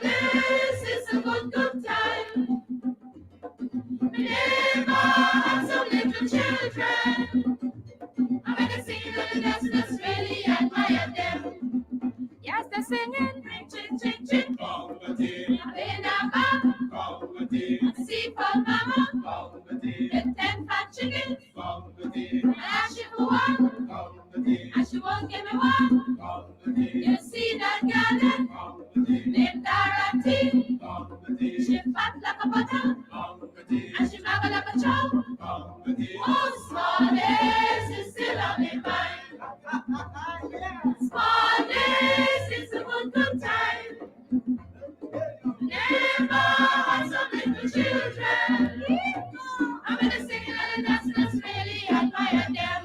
this is a good, good time. We never had some little children. And when they sing little that's really admire them. Yes, they're singing. Ching, ching, ching. I've been a bum. See for mama. With 10 fat chickens. And I ask you for one. And she won't give me one. You see that girl named Dorothy. She fat like a butter. And she muggle like a chow. Oh, small days is still on me mind. Small days is a good, good time. Never had some little children. I'm gonna sing and that's really admire them.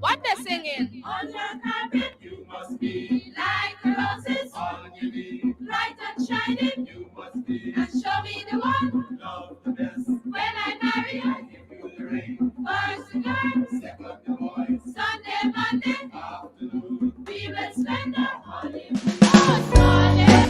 What they're singing? On your carpet, you must be like roses. All you need, bright and shining. You must be, and show me the one. Love the best. When I marry, I give you the ring. First the girls, second the boys. Sunday, Monday, afternoon. We will spend our honeymoon. Oh, Sunday.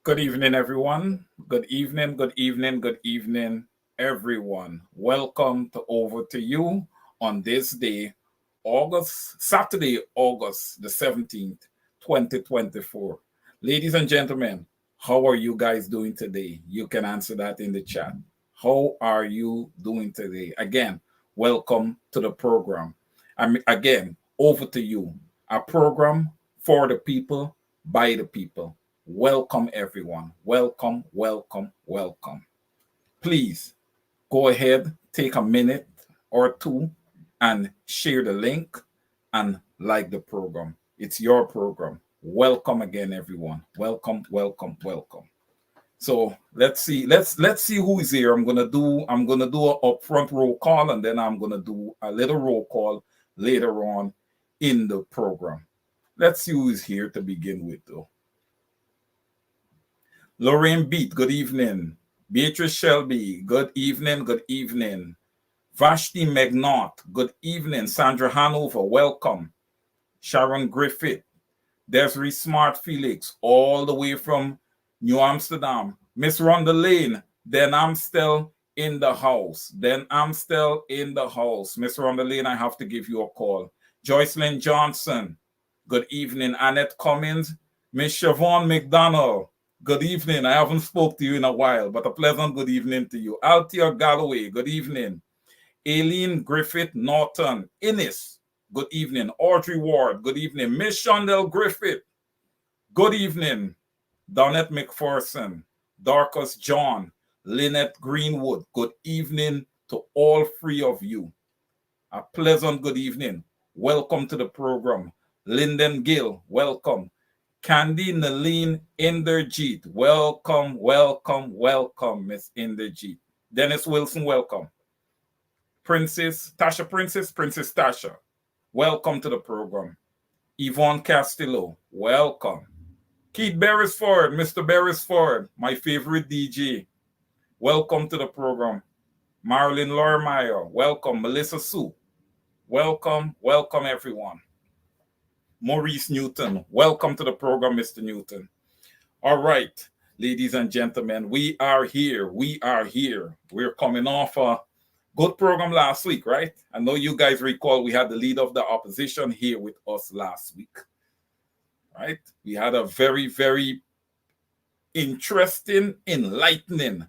Good evening, everyone. Good evening, good evening, good evening, everyone. Welcome to Over to You on this day, Saturday, August the 17th, 2024. Ladies and gentlemen, how are you guys doing today? You can answer that in the chat. How are you doing today? Again, welcome to the program. Again, Over to You, a program for the people, by the people. Welcome, everyone. Welcome, welcome, welcome. Please go ahead, take a minute or two and share the link and like the program. It's your program. Welcome again, everyone. Welcome, welcome, welcome. So let's see. Let's see who is here. I'm gonna do an upfront roll call, and then I'm gonna do a little roll call later on in the program. Let's see who is here to begin with, though. Lorraine Beat, good evening. Beatrice Shelby, good evening, good evening. Vashti Magnot, good evening. Sandra Hanover, welcome. Sharon Griffith, Desiree Smart Felix, all the way from New Amsterdam. Miss Rhonda Lane, then I'm still in the house. Miss Rhonda Lane, I have to give you a call. Joycelyn Johnson, good evening. Annette Cummins, Miss Siobhan McDonald, good evening. I haven't spoke to you in a while, but a pleasant good evening to you. Althea Galloway, good evening. Aileen Griffith Norton, Innis, good evening. Audrey Ward, good evening. Miss Shondell Griffith, good evening. Donette McPherson, Dorcas John, Lynette Greenwood, good evening to all three of you. A pleasant good evening. Welcome to the program. Lyndon Gill, welcome. Candy Naleen Inderjeet, welcome, welcome, welcome, Miss Inderjeet. Dennis Wilson, welcome. Princess Tasha, welcome to the program. Yvonne Castillo, welcome. Keith Beresford, Mr. Beresford, my favorite DJ, welcome to the program. Marilyn Lormeyer, welcome. Melissa Sue, welcome, welcome everyone. Maurice Newton, welcome to the program, Mr. Newton. All right, ladies and gentlemen, we are here. We're coming off a good program last week, right? I know you guys recall we had the leader of the opposition here with us last week, right? We had a very, very interesting, enlightening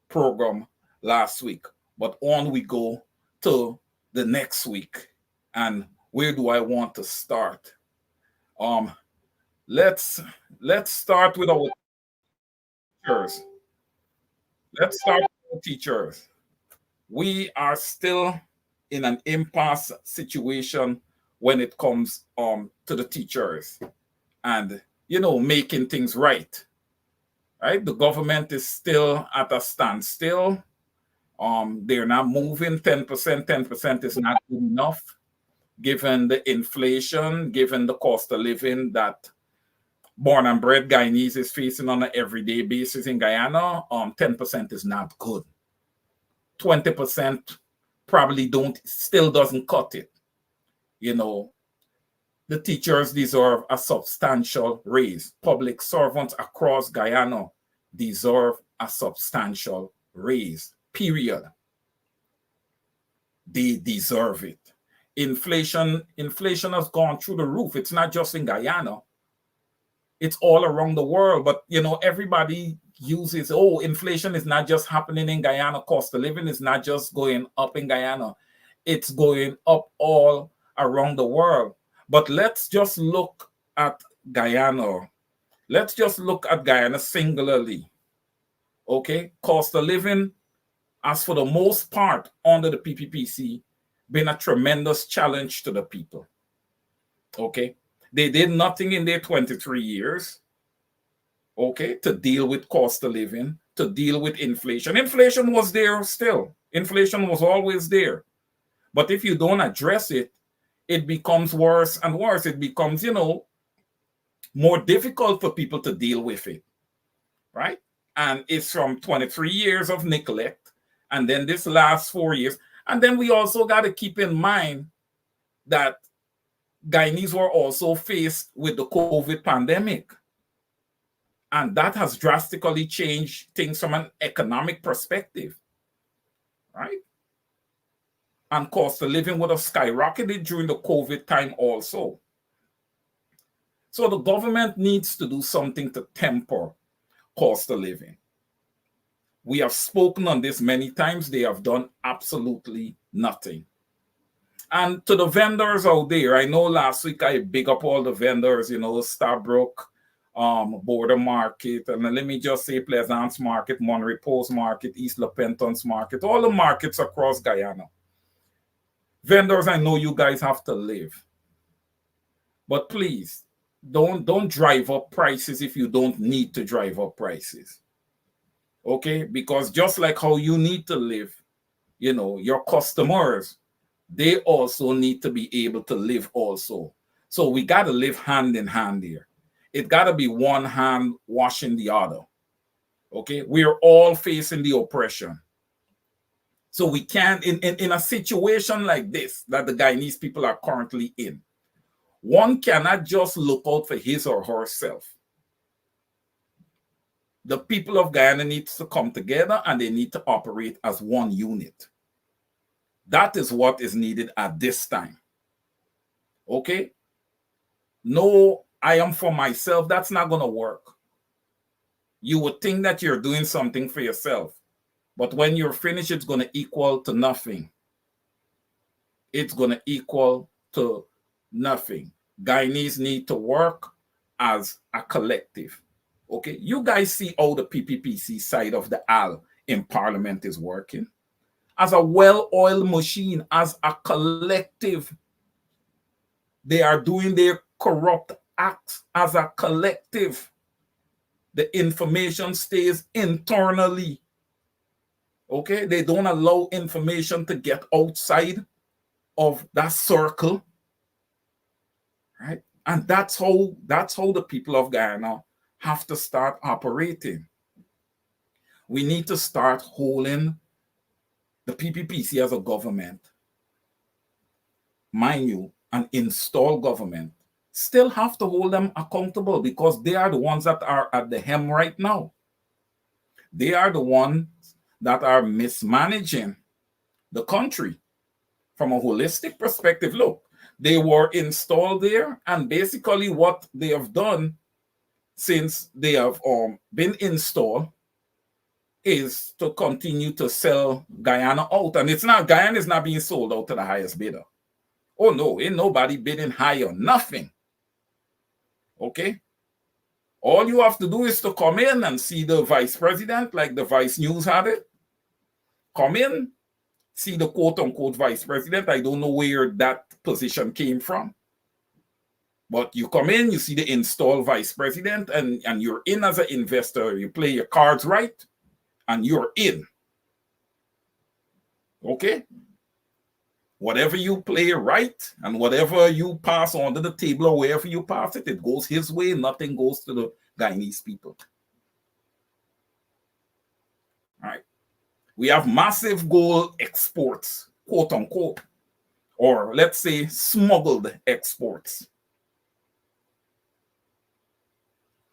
program last week. But on we go to the next week. And where do I want to start? let's let's start with our teachers. Let's start with our teachers. We are still in an impasse situation when it comes to the teachers and making things right. Right? The government is still at a standstill. They're not moving 10%. 10% is not good enough given the inflation, given the cost of living that born and bred Guyanese is facing on an everyday basis in Guyana. 10% is not good. 20% probably still doesn't cut it. You know, the teachers deserve a substantial raise. Public servants across Guyana deserve a substantial raise. Period. They deserve it. Inflation has gone through the roof. It's not just in Guyana. It's all around the world. But everybody uses, inflation is not just happening in Guyana. Cost of living is not just going up in Guyana. It's going up all around the world. But let's just look at Guyana. Let's just look at Guyana singularly. Okay? Cost of living, as for the most part, under the PPPC, been a tremendous challenge to the people. Okay? They did nothing in their 23 years, okay, to deal with cost of living, to deal with inflation. Inflation was there still. Inflation was always there. But if you don't address it, it becomes worse and worse. It becomes, more difficult for people to deal with it, right? And it's from 23 years of neglect, and then this last 4 years. And then we also got to keep in mind that Guyanese were also faced with the COVID pandemic. And that has drastically changed things from an economic perspective, right? And cost of living would have skyrocketed during the COVID time also. So the government needs to do something to temper cost of living. We have spoken on this many times. They have done absolutely nothing. And to the vendors out there, I know last week I big up all the vendors, Starbrook, Border Market, and let me just say Plaisance Market, Monrepos Market, East Lapentance Market, all the markets across Guyana. Vendors, I know you guys have to live. But please, don't drive up prices if you don't need to drive up prices. Okay? Because just like how you need to live, your customers, they also need to be able to live also. So we got to live hand in hand here. It got to be one hand washing the other. Okay? We're all facing the oppression. So we can't, in a situation like this that the Guyanese people are currently in, one cannot just look out for his or herself. The people of Guyana need to come together and they need to operate as one unit. That is what is needed at this time. Okay? No, I am for myself. That's not going to work. You would think that you're doing something for yourself. But when you're finished, it's going to equal to nothing. It's going to equal to nothing. Guyanese need to work as a collective. Okay? You guys see how the PPPC side of the aisle in Parliament is working. As a well-oiled machine, as a collective. They are doing their corrupt acts as a collective. The information stays internally. Okay? They don't allow information to get outside of that circle. Right? And that's how the people of Guyana have to start operating. We need to start holding the PPPC as a government. Mind you, an installed government still have to hold them accountable because they are the ones that are at the helm right now. They are the ones that are mismanaging the country from a holistic perspective. Look, they were installed there, and basically what they have done since they have been installed is to continue to sell Guyana out. And Guyana is not being sold out to the highest bidder. Oh no, ain't nobody bidding high on nothing. Okay? All you have to do is to come in and see the vice president, like the Vice News had it. Come in, see the quote-unquote vice president. I don't know where that position came from. But you come in, you see the installed vice president, and you're in as an investor. You play your cards right, and you're in. Okay? Whatever you play right, and whatever you pass under the table or wherever you pass it, it goes his way. Nothing goes to the Guyanese people. All right? We have massive gold exports, quote unquote, or let's say smuggled exports.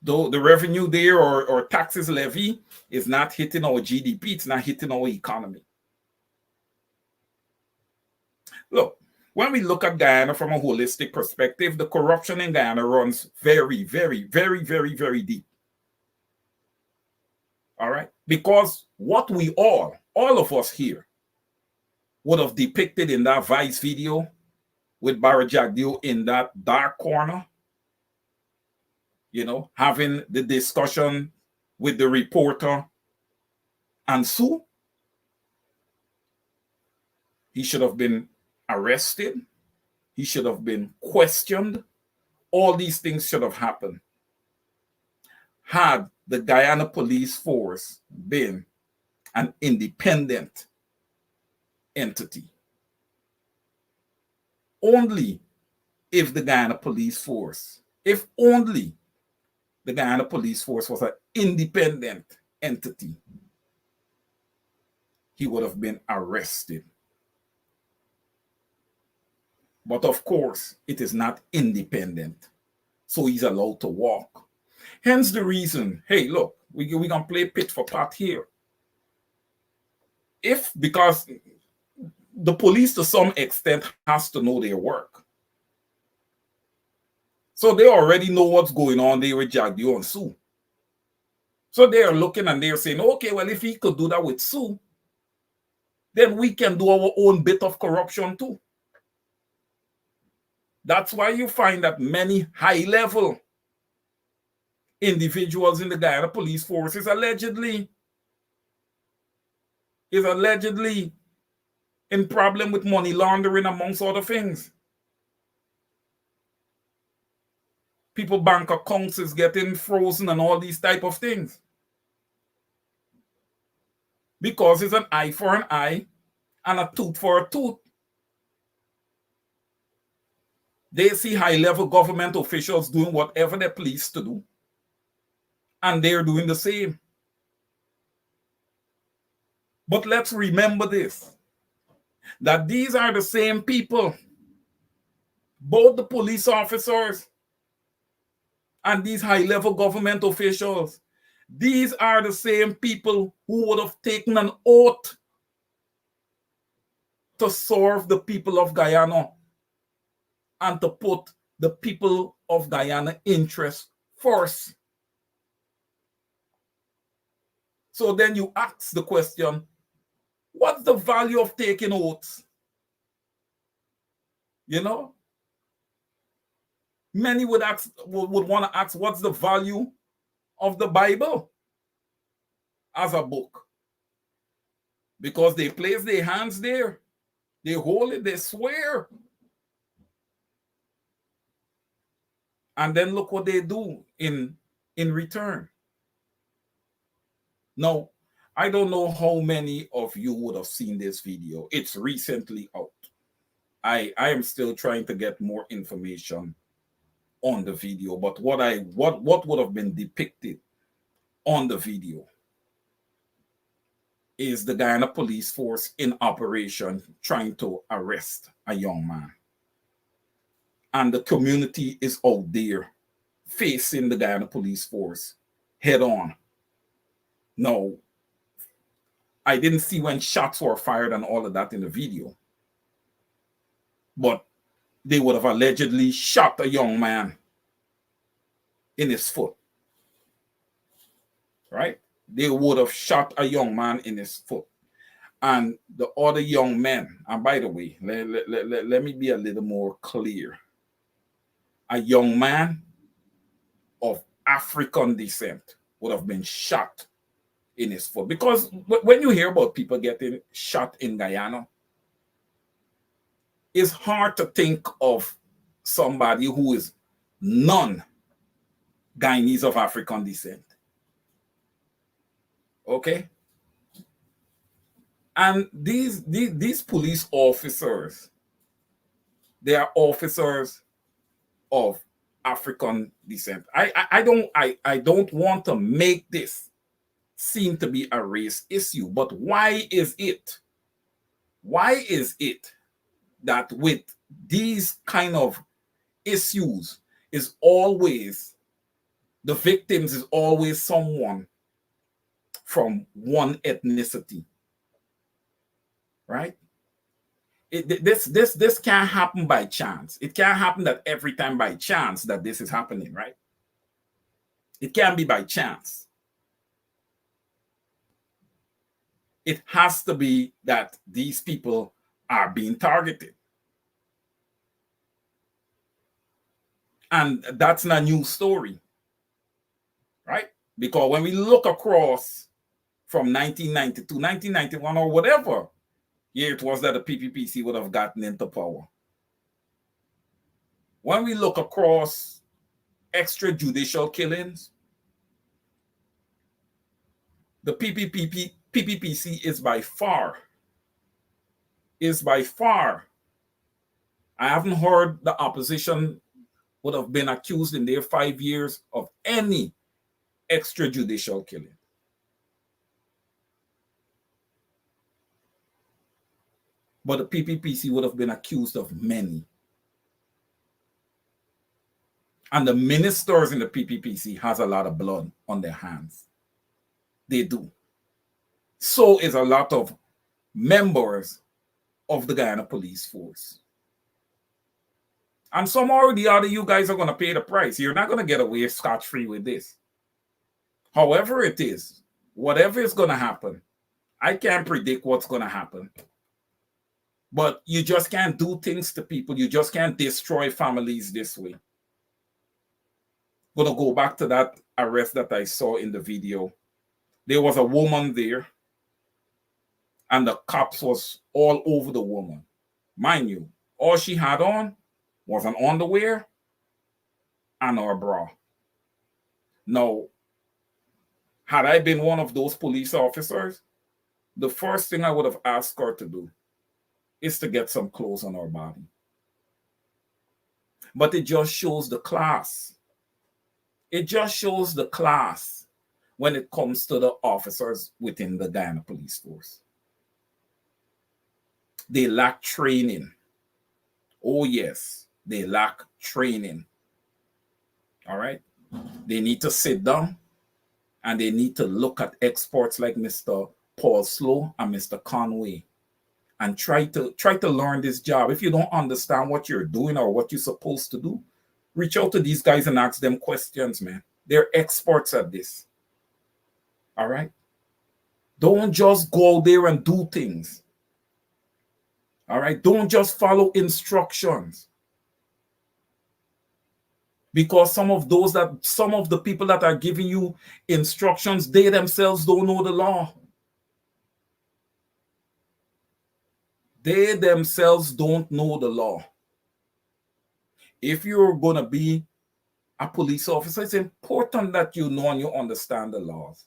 Though the revenue there or taxes levy is not hitting our GDP, it's not hitting our economy. Look, when we look at Guyana from a holistic perspective, the corruption in Guyana runs very, very, very, very, very deep. All right? Because what we all of us here, would have depicted in that Vice video with Barra Jagdeo in that dark corner, you know, having the discussion with the reporter and Sue, he should have been arrested. He should have been questioned. All these things should have happened had the Guyana Police Force been an independent entity. Only if the Guyana Police Force, if only the Guyana Police Force was an independent entity, he would have been arrested. But of course, it is not independent, so he's allowed to walk. Hence the reason, hey, look, we're going to play pit for pat here. Because the police to some extent has to know their work. So they already know what's going on there with Jagdeo and Sue. So they are looking and they're saying, okay, well, if he could do that with Sue, then we can do our own bit of corruption too. That's why you find that many high-level individuals in the Guyana Police Force is allegedly in problem with money laundering, amongst other things. People bank accounts is getting frozen and all these type of things. Because it's an eye for an eye and a tooth for a tooth. They see high-level government officials doing whatever they're pleased to do. And they're doing the same. But let's remember this, that these are the same people, both the police officers and these high-level government officials, these are the same people who would have taken an oath to serve the people of Guyana and to put the people of Guyana interests first. So then you ask the question, what's the value of taking oaths? You know? Many would want to ask, what's the value of the Bible as a book? Because they place their hands there. They hold it, they swear. And then look what they do in return. Now, I don't know how many of you would have seen this video. It's recently out. I am still trying to get more information on the video, but what would have been depicted on the video is the Guyana Police Force in operation trying to arrest a young man. And the community is out there facing the Guyana Police Force head on. Now, I didn't see when shots were fired and all of that in the video, but they would have allegedly shot a young man in his foot, right? They would have shot a young man in his foot. And the other young men, and by the way, let me be a little more clear. A young man of African descent would have been shot in his foot. Because when you hear about people getting shot in Guyana, it's hard to think of somebody who is non-Guyanese of African descent. Okay? And these police officers, they are officers of African descent. I don't want to make this seem to be a race issue, but why is it? Why is it that with these kind of issues is always the victims is always someone from one ethnicity, right? This can't happen by chance. It can't happen that every time by chance that this is happening, right? It can't be by chance. It has to be that these people are being targeted. And that's not a new story, right? Because when we look across from 1992, 1991, or whatever year it was that the PPPC would have gotten into power, when we look across extrajudicial killings, the PPPC is by far, I haven't heard the opposition would have been accused in their 5 years of any extrajudicial killing. But the PPPC would have been accused of many. And the ministers in the PPPC has a lot of blood on their hands. They do. So is a lot of members of the Guyana Police Force. And somehow or the other, you guys are going to pay the price. You're not going to get away scot-free with this. However it is, whatever is going to happen, I can't predict what's going to happen. But you just can't do things to people. You just can't destroy families this way. I'm going to go back to that arrest that I saw in the video. There was a woman there, and the cops was all over the woman. Mind you, all she had on was an underwear and her bra. Now, had I been one of those police officers, the first thing I would have asked her to do is to get some clothes on her body. But it just shows the class. It just shows the class when it comes to the officers within the Guyana Police Force. They lack training. Oh, yes, they lack training. All right? They need to sit down and they need to look at experts like Mr. Paul Slow and Mr. Conway and try to learn this job. If you don't understand what you're doing or what you're supposed to do, reach out to these guys and ask them questions, man. They're experts at this. All right? Don't just go there and do things. All right? Don't just follow instructions. Because some of the people that are giving you instructions, they themselves don't know the law. They themselves don't know the law. If you're going to be a police officer, it's important that you know and you understand the laws.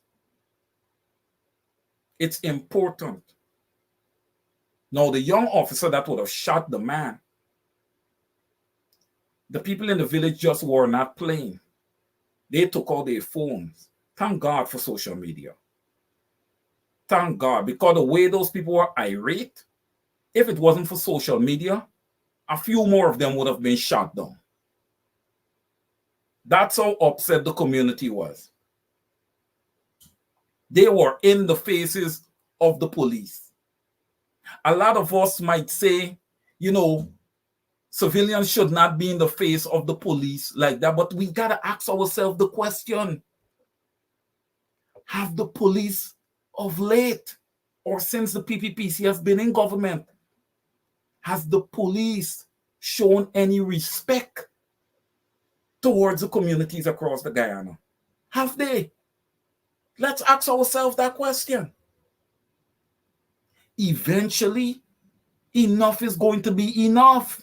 It's important. Now, the young officer that would have shot the man, the people in the village just were not playing. They took out their phones. Thank God for social media. Thank God, because the way those people were irate, if it wasn't for social media, a few more of them would have been shot down. That's how upset the community was. They were in the faces of the police. A lot of us might say, you know, civilians should not be in the face of the police like that, but we got to ask ourselves the question, have the police of late or since the PPPC has been in government, has the police shown any respect towards the communities across the Guyana? Have they? Let's ask ourselves that question. Eventually, enough is going to be enough.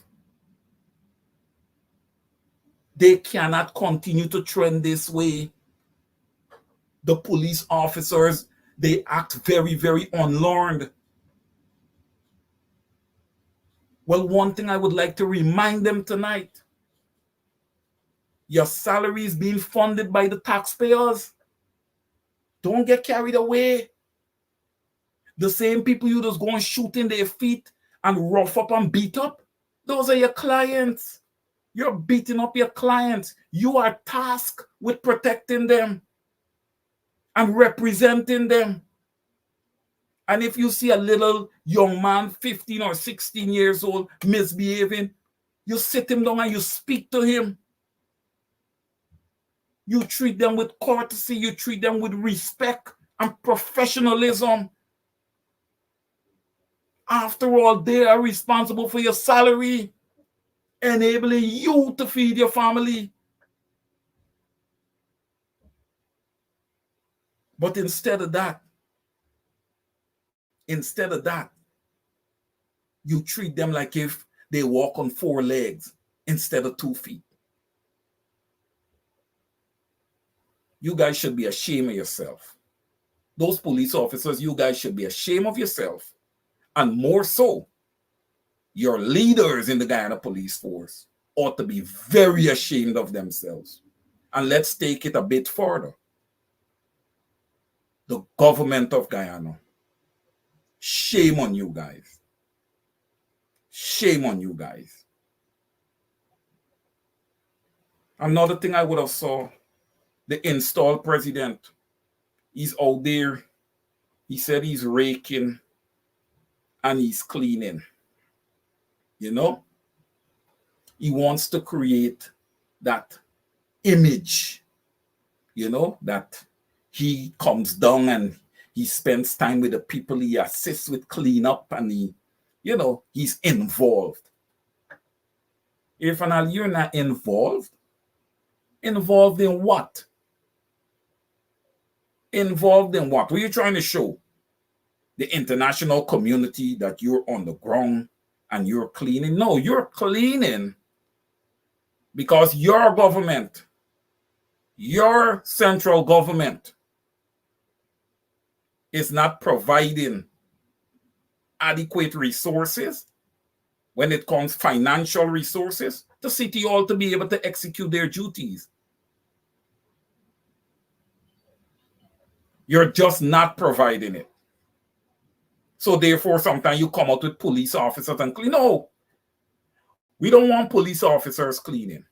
They cannot continue to trend this way. The police officers, they act very, very unlearned. Well, one thing I would like to remind them tonight, your salary is being funded by the taxpayers. Don't get carried away. The same people you just go and shoot in their feet and rough up and beat up, those are your clients. You're beating up your clients. You are tasked with protecting them and representing them. And if you see a little young man, 15 or 16 years old, misbehaving, you sit him down and you speak to him. You treat them with courtesy. You treat them with respect and professionalism. After all, they are responsible for your salary, enabling you to feed your family. But instead of that, you treat them like if they walk on 4 legs instead of 2 feet. You guys should be ashamed of yourself. Those police officers, you guys should be ashamed of yourself. And more so, your leaders in the Guyana Police Force ought to be very ashamed of themselves. And let's take it a bit further. The government of Guyana. Shame on you guys. Shame on you guys. Another thing I would have saw, the installed president, he's out there. He said he's raking and he's cleaning. You know? He wants to create that image, you know, that he comes down and he spends time with the people, he assists with cleanup, and he, you know, he's involved. Irfanal, you're not involved. Involved in what? Involved in what? What are you trying to show? The international community that you're on the ground and you're cleaning? No, you're cleaning because your government, your central government, is not providing adequate resources when it comes financial resources to City Hall to be able to execute their duties. You're just not providing it. So therefore, sometimes you come out with police officers and clean. No, we don't want police officers cleaning.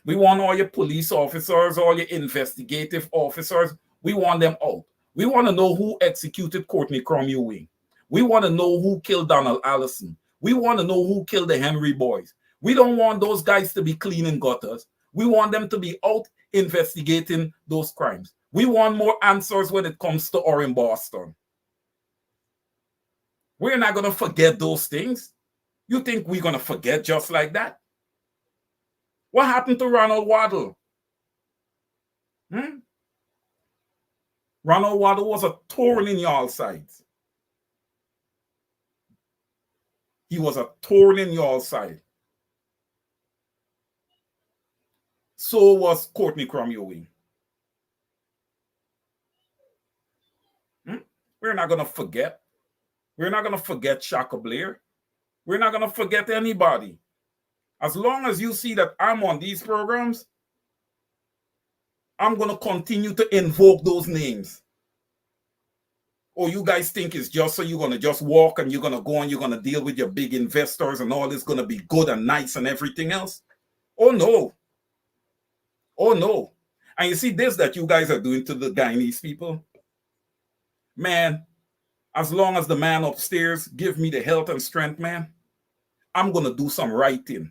We want all your police officers, all your investigative officers, we want them out. We want to know who executed Courtney Crum Ewing. We want to know who killed Donald Allison. We want to know who killed the Henry boys. We don't want those guys to be cleaning gutters. We want them to be out investigating those crimes. We want more answers when it comes to Orrin Boston. We're not going to forget those things. You think we're going to forget just like that? What happened to Ronald Waddle? Ronald Waddle was a thorn in y'all sides. He was a thorn in y'all side. So was Courtney Crum Ewing. We're not going to forget. We're not going to forget Shaka Blair. We're not going to forget anybody. As long as you see that I'm on these programs, I'm going to continue to invoke those names. Or you guys think it's just so you're going to just walk and you're going to go and you're going to deal with your big investors and all this going to be good and nice and everything else? Oh, no. Oh, no. And you see this that you guys are doing to the Guyanese people? Man, as long as the man upstairs give me the health and strength, man, I'm going to do some writing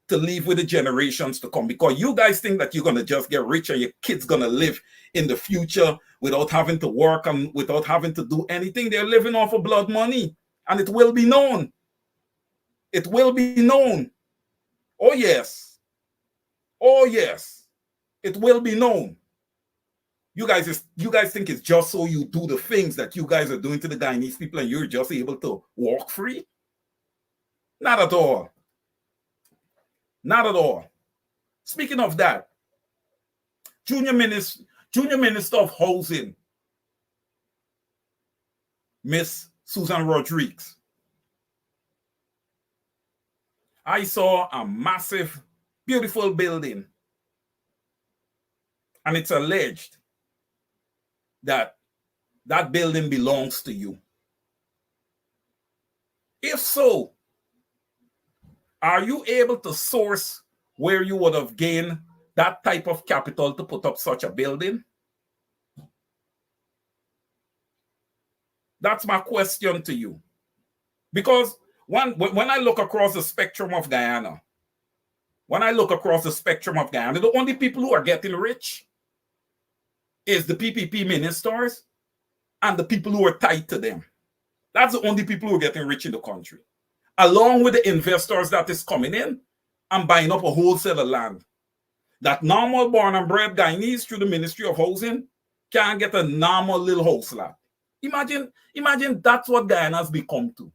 to leave with the generations to come, because you guys think that you're going to just get rich and your kids going to live in the future without having to work and without having to do anything. They're living off of blood money, and it will be known. It will be known. Oh, yes. Oh, yes. It will be known. You guys think it's just so you do the things that you guys are doing to the Guyanese people and you're just able to walk free? Not at all. Not at all. Speaking of that, Junior Minister of Housing, Miss Susan Rodriguez. I saw a massive, beautiful building, and it's alleged that that building belongs to you. If so, are you able to source where you would have gained that type of capital to put up such a building? That's my question to you. Because when I look across the spectrum of Guyana, the only people who are getting rich is the PPP ministers and the people who are tied to them. That's the only people who are getting rich in the country. Along with the investors that is coming in and buying up a wholesale of land. That normal born and bred Guyanese through the Ministry of Housing can't get a normal little house lot. Imagine that's what Guyana's become to.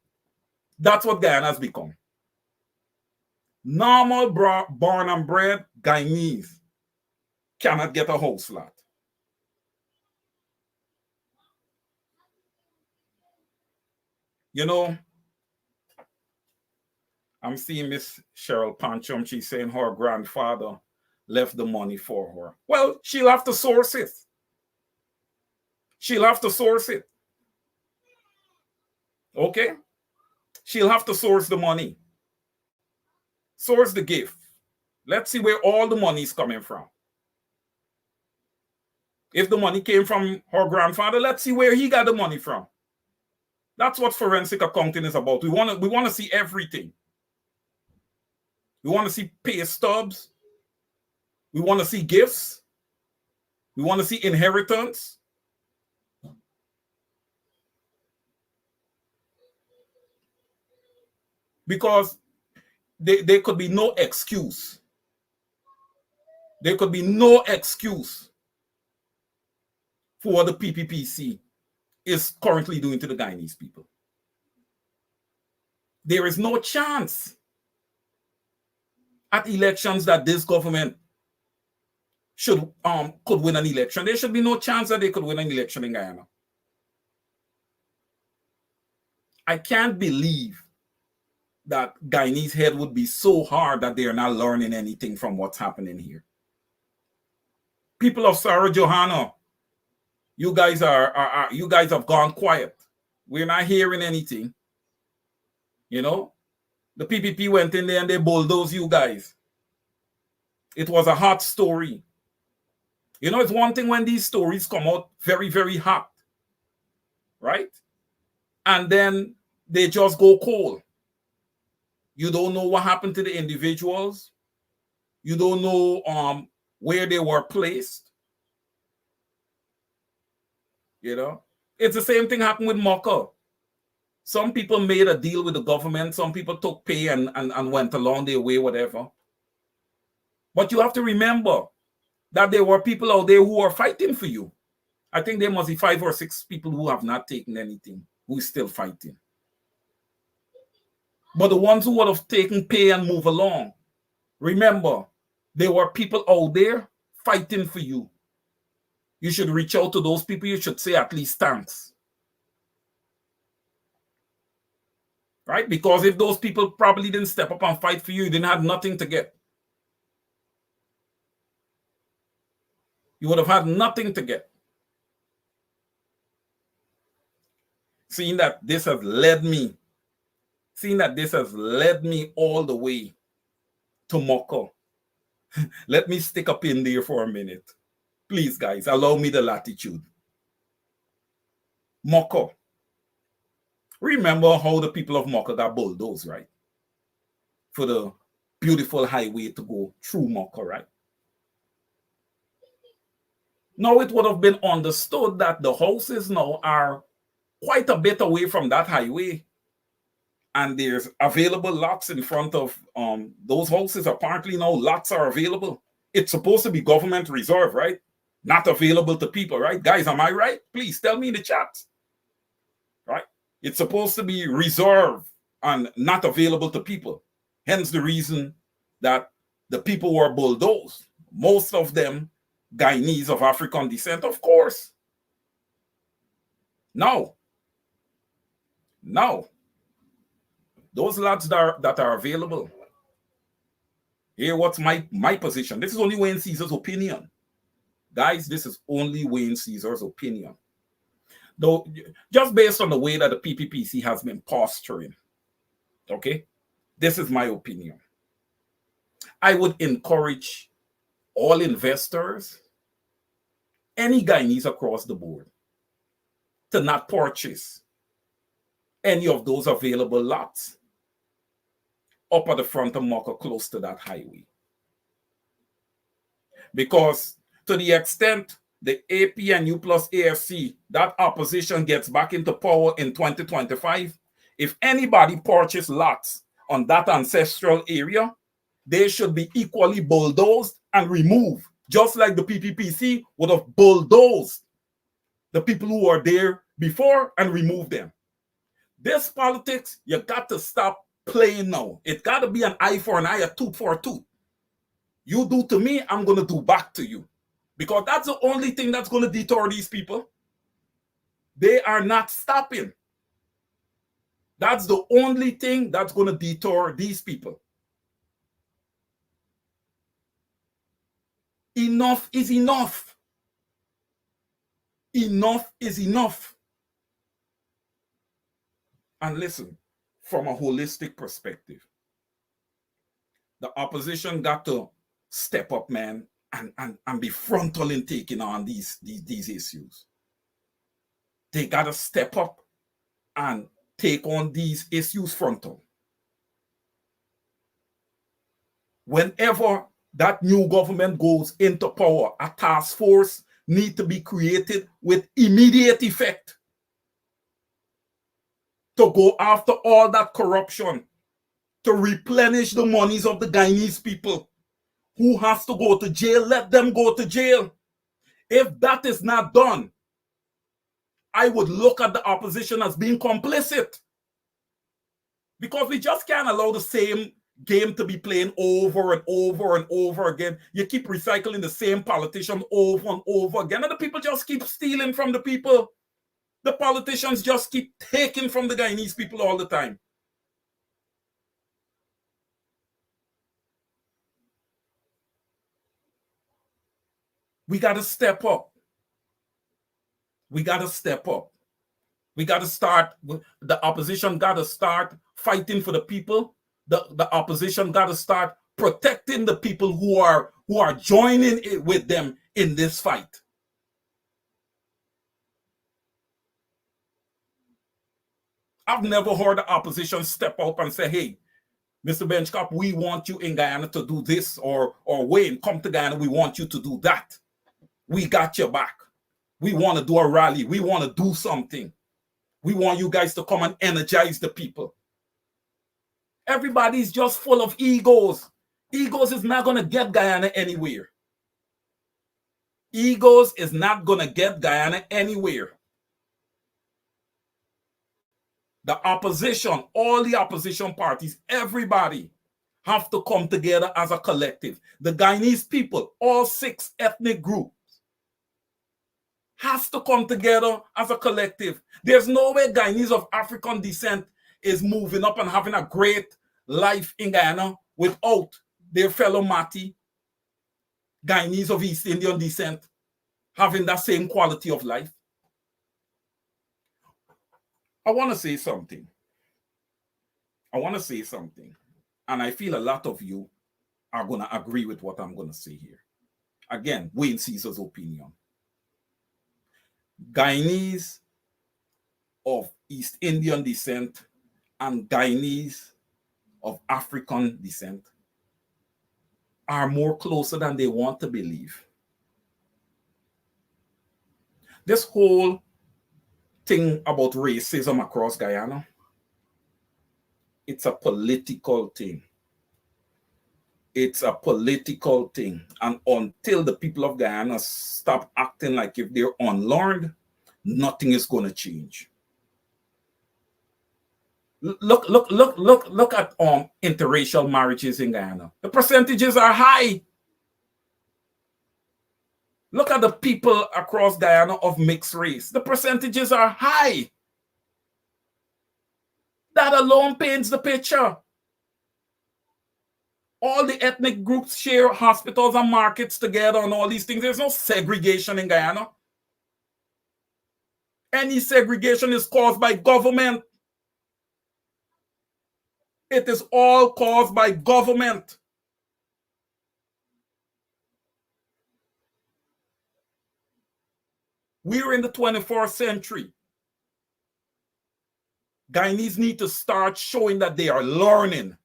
That's what Guyana's become. Normal born and bred Guyanese cannot get a house lot. You know, I'm seeing Miss Cheryl Pancham. She's saying her grandfather left the money for her. Well, she'll have to source it. She'll have to source it. Okay? She'll have to source the money. Source the gift. Let's see where all the money is coming from. If the money came from her grandfather, let's see where he got the money from. That's what forensic accounting is about. We want to see everything. We want to see pay stubs. We want to see gifts. We want to see inheritance. Because there could be no excuse. There could be no excuse for what the PPPC is currently doing to the Guyanese people. There is no chance at elections that this government could win an election. There should be no chance that they could win an election in Guyana. I can't believe that Guyanese head would be so hard that they are not learning anything from what's happening here. People of Sarah Johanna, you guys have gone quiet. We're not hearing anything. You know, the PPP went in there and they bulldozed you guys. It was a hot story. You know, it's one thing when these stories come out very, very hot, right? And then they just go cold. You don't know what happened to the individuals. You don't know where they were placed. You know, it's the same thing happened with Mocha. Some people made a deal with the government. Some people took pay and went along their way, whatever. But you have to remember that there were people out there who are fighting for you. I think there must be 5 or 6 people who have not taken anything, who is still fighting. But the ones who would have taken pay and move along, remember, there were people out there fighting for you. You should reach out to those people. You should say at least thanks. Right? Because if those people probably didn't step up and fight for you, you didn't have nothing to get. You would have had nothing to get. Seeing that this has led me all the way to Moko. Let me stick up in there for a minute. Please, guys, allow me the latitude. Moko. Remember how the people of Moko got bulldozed, right? For the beautiful highway to go through Moko, right? Now it would have been understood that the houses now are quite a bit away from that highway. And there's available lots in front of those houses. Apparently now lots are available. It's supposed to be government reserve, right? Not available to people, right? Guys, am I right? Please tell me in the chat, right? It's supposed to be reserved and not available to people. Hence the reason that the people were bulldozed. Most of them Guyanese of African descent, of course. No, no. Those lads that are available. Here, what's my position? This is only Wayne Caesar's opinion. Guys, this is only Wayne Caesar's opinion. Though, just based on the way that the PPPC has been posturing, okay? This is my opinion. I would encourage all investors, any Guyanese across the board, to not purchase any of those available lots up at the front of Mocha close to that highway. Because to the extent the APNU plus AFC, that opposition gets back into power in 2025, if anybody purchase lots on that ancestral area, they should be equally bulldozed and removed, just like the PPPC would have bulldozed the people who were there before and removed them. This politics, you got to stop playing now. It got to be an eye for an eye, a tooth for a tooth. You do to me, I'm going to do back to you. Because that's the only thing that's going to deter these people. They are not stopping. That's the only thing that's going to deter these people. Enough is enough. Enough is enough. And listen, from a holistic perspective, the opposition got to step up, man, and be frontal in taking on these issues. They got to step up and take on these issues frontal. Whenever that new government goes into power, a task force needs to be created with immediate effect to go after all that corruption, to replenish the monies of the Guyanese people. Who has to go to jail, let them go to jail. If that is not done, I would look at the opposition as being complicit. Because we just can't allow the same game to be playing over and over and over again. You keep recycling the same politician over and over again, and the people just keep stealing from the people. The politicians just keep taking from the Guyanese people all the time. We got to step up. We got to step up. We got to start, the opposition got to start fighting for the people. The opposition got to start protecting the people who are joining with them in this fight. I've never heard the opposition step up and say, hey, Mr. Benchcop, we want you in Guyana to do this, or Wayne, come to Guyana, we want you to do that. We got your back. We want to do a rally. We want to do something. We want you guys to come and energize the people. Everybody's just full of egos. Egos is not going to get Guyana anywhere. Egos is not going to get Guyana anywhere. The opposition, all the opposition parties, everybody have to come together as a collective. The Guyanese people, all 6 ethnic groups, has to come together as a collective. There's no way Guyanese of African descent is moving up and having a great life in Guyana without their fellow Mati, Guyanese of East Indian descent, having that same quality of life. I want to say something. And I feel a lot of you are going to agree with what I'm going to say here. Again, Wayne Caesar's opinion. Guyanese of East Indian descent and Guyanese of African descent are more closer than they want to believe. This whole thing about racism across Guyana, it's a political thing. It's a political thing. And until the people of Guyana stop acting like if they're unlearned, nothing is going to change. Look at interracial marriages in Guyana. The percentages are high. Look at the people across Guyana of mixed race. The percentages are high. That alone paints the picture. All the ethnic groups share hospitals and markets together and all these things. There's no segregation in Guyana. Any segregation is caused by government. It is all caused by government. We're in the 21st century. Guyanese need to start showing that they are learning.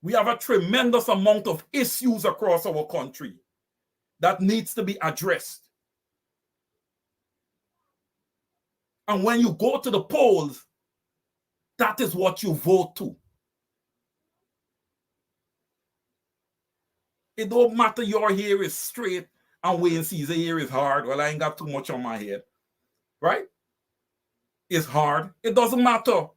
We have a tremendous amount of issues across our country that needs to be addressed. And when you go to the polls, that is what you vote to. It don't matter your hair is straight and Wayne Caesar hair is hard. Well, I ain't got too much on my head, right? It's hard. It doesn't matter.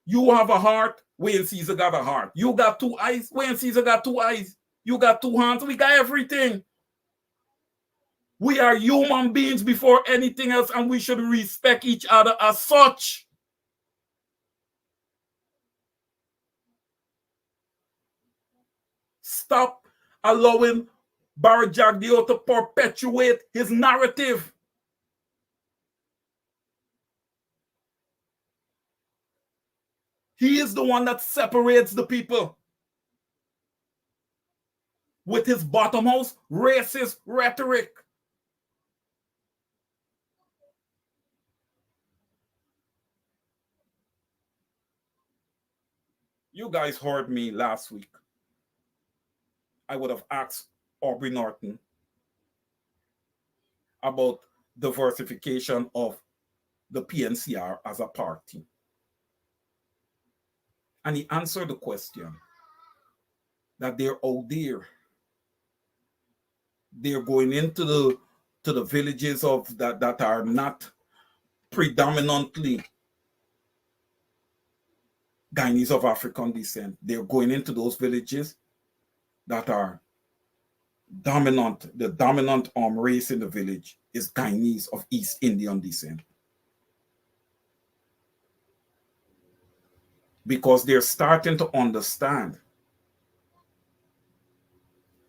You have a heart, Wayne Caesar got a heart. You got two eyes, Wayne Caesar got two eyes. You got two hands, we got everything. We are human beings before anything else, and we should respect each other as such. Stop allowing Barry Jagdeo to perpetuate his narrative. He is the one that separates the people with his bottom house racist rhetoric. You guys heard me last week. I would have asked Aubrey Norton about diversification of the PNCR as a party. And he answered the question that they're out there. They're going into the villages of that are not predominantly Guyanese of African descent. They're going into those villages that are dominant. The dominant race in the village is Guyanese of East Indian descent. Because they're starting to understand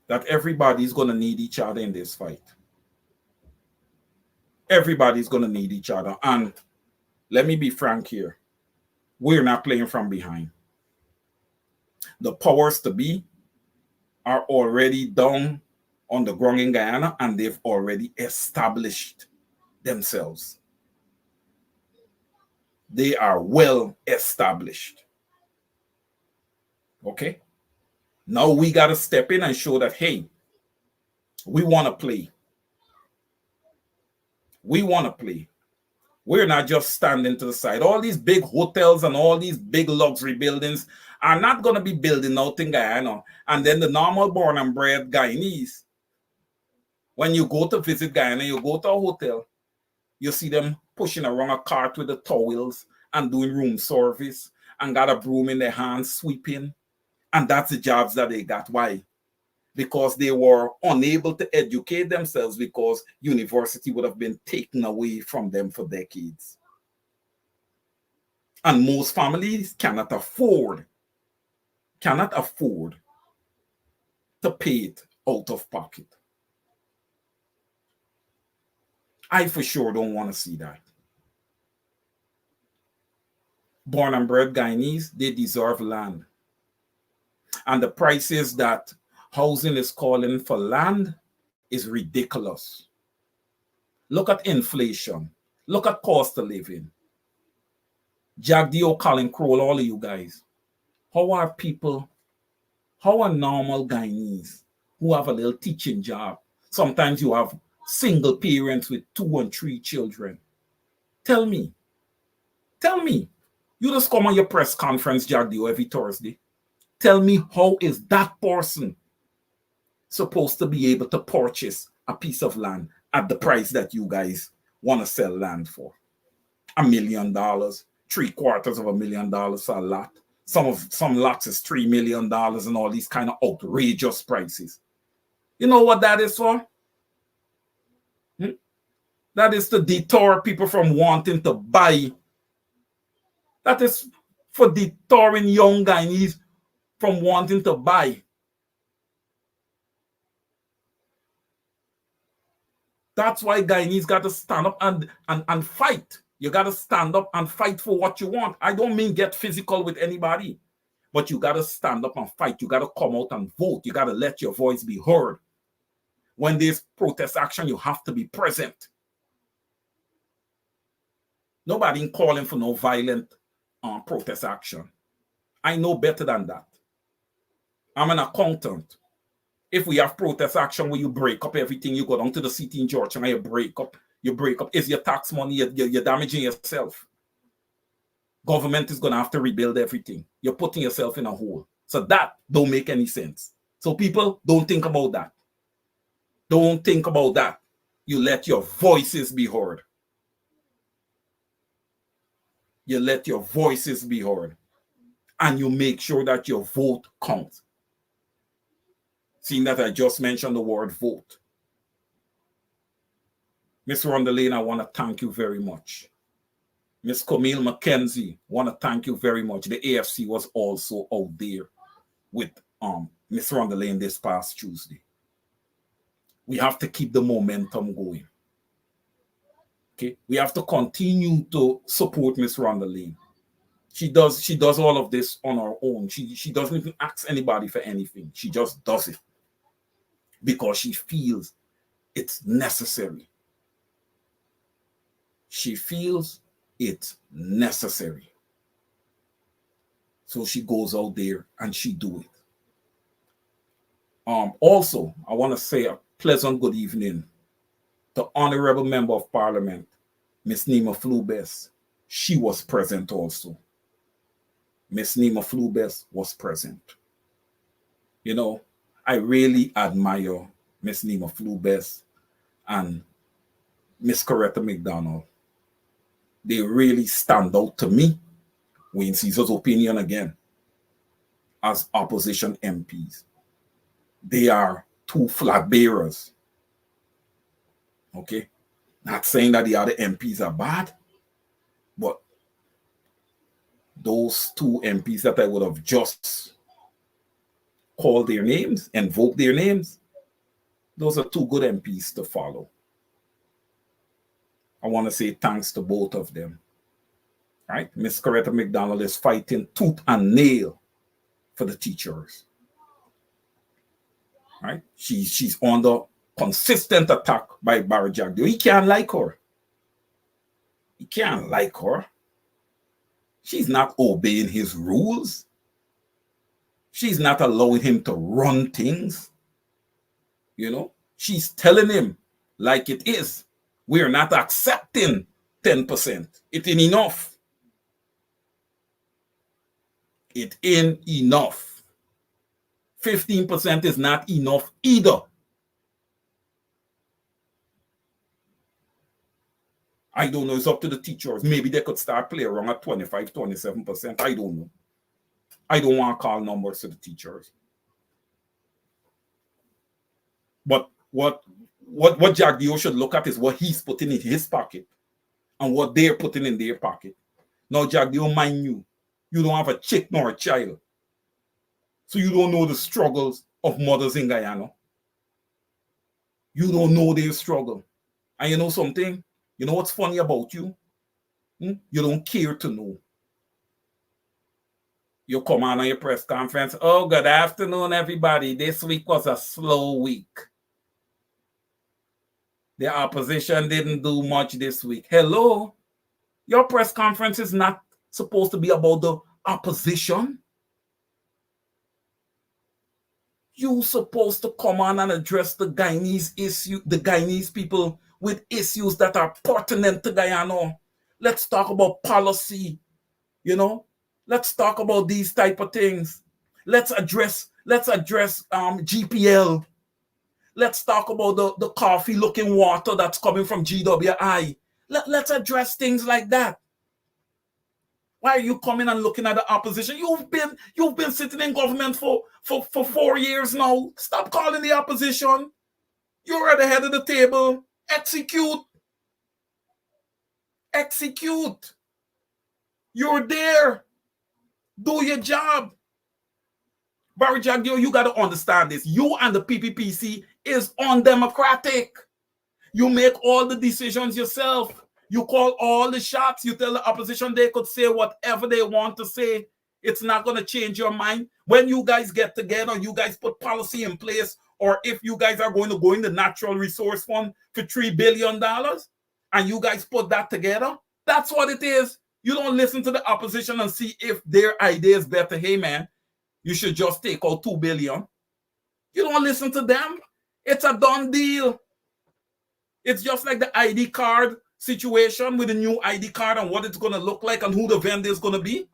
that everybody's going to need each other in this fight. Everybody's going to need each other. And let me be frank here. We're not playing from behind. The powers to be are already down on the ground in Guyana, and they've already established themselves. They are well established. Okay? Now we got to step in and show that, hey, we want to play. We want to play. We're not just standing to the side. All these big hotels and all these big luxury buildings are not going to be building out in Guyana. And then the normal born and bred Guyanese, when you go to visit Guyana, you go to a hotel, you see them pushing around a cart with the towels and doing room service and got a broom in their hands sweeping. And that's the jobs that they got. Why? Because they were unable to educate themselves because university would have been taken away from them for decades. And most families cannot afford to pay it out of pocket. I for sure don't want to see that. Born and bred Guyanese, they deserve land. And the prices that housing is calling for land is ridiculous. Look at inflation. Look at cost of living. Jagdeo, Colin Crowell, all of you guys. How are normal Guyanese who have a little teaching job? Sometimes you have single parents with 2 and 3 children. Tell me. You just come on your press conference, Jagdeo, every Thursday. Tell me, how is that person supposed to be able to purchase a piece of land at the price that you guys want to sell land for? $1 million, $750,000 for a lot. Some lots is $3 million and all these kind of outrageous prices. You know what that is for? That is to deter people from wanting to buy. That is for deterring young Guyanese from wanting to buy. That's why Guyanese got to stand up and fight. You got to stand up and fight for what you want. I don't mean get physical with anybody, but you got to stand up and fight. You got to come out and vote. You got to let your voice be heard. When there's protest action, you have to be present. Nobody calling for no violent protest action. I know better than that. I'm an accountant. If we have protest action where you break up everything, you go down to the city in Georgia and you break up. Is your tax money, you're damaging yourself. Government is going to have to rebuild everything. You're putting yourself in a hole. So that don't make any sense. So people, don't think about that. Don't think about that. You let your voices be heard. You let your voices be heard. And you make sure that your vote counts. Seeing that I just mentioned the word vote. Ms. Rhonda Lane, I want to thank you very much. Ms. Camille McKenzie, want to thank you very much. The AFC was also out there with Ms. Rhonda Lane this past Tuesday. We have to keep the momentum going. Okay, we have to continue to support Ms. Rhonda Lane. She does all of this on her own. She doesn't even ask anybody for anything. She just does it because she feels it's necessary. She feels it's necessary. So she goes out there and she do it. Also, I want to say a pleasant good evening to Honorable Member of Parliament, Miss Nima Flubes. She was present also. Miss Nima Flubes was present. You know, I really admire Miss Nima Flubes and Miss Coretta McDonald. They really stand out to me, Wayne Caesar's opinion again, as opposition MPs. They are two flag bearers. Okay? Not saying that the other MPs are bad, but those two MPs that I would have just called their names, invoked their names, those are two good MPs to follow. I want to say thanks to both of them. Right? Miss Coretta McDonald is fighting tooth and nail for the teachers. Right? She's under consistent attack by Barry Jagdeo. He can't like her. He can't like her. She's not obeying his rules. She's not allowing him to run things. You know, she's telling him like it is. We're not accepting 10%. It ain't enough. It ain't enough. 15% is not enough either. I don't know. It's up to the teachers. Maybe they could start playing around at 25, 27%. I don't know. I don't want to call numbers to the teachers. But what Jagdeo should look at is what he's putting in his pocket and what they're putting in their pocket. Now, Jagdeo, mind you don't have a chick nor a child. So you don't know the struggles of mothers in Guyana. You don't know their struggle. And you know something? You know what's funny about you? You don't care to know. You come on your press conference. Oh, good afternoon, everybody. This week was a slow week. The opposition didn't do much this week. Hello? Your press conference is not supposed to be about the opposition. You're supposed to come on and address the Guyanese issue, the Guyanese people with issues that are pertinent to Guyana. Let's talk about policy, you know. Let's talk about these type of things. Let's address GPL. Let's talk about the coffee looking water that's coming from GWI. Let's address things like that. Why are you coming and looking at the opposition? You've been sitting in government for 4 years now. Stop calling the opposition. You're at the head of the table. Execute. Execute. You're there. Do your job. Barry Jagdeo, you got to understand this. You and the PPPC is undemocratic. You make all the decisions yourself. You call all the shots. You tell the opposition they could say whatever they want to say. It's not going to change your mind. When you guys get together, you guys put policy in place, or if you guys are going to go in the Natural Resource Fund for $3 billion, and you guys put that together, that's what it is. You don't listen to the opposition and see if their idea is better. Hey, man, you should just take out $2 billion. You don't listen to them. It's a done deal. It's just like the ID card situation with the new ID card and what it's going to look like and who the vendor is going to be.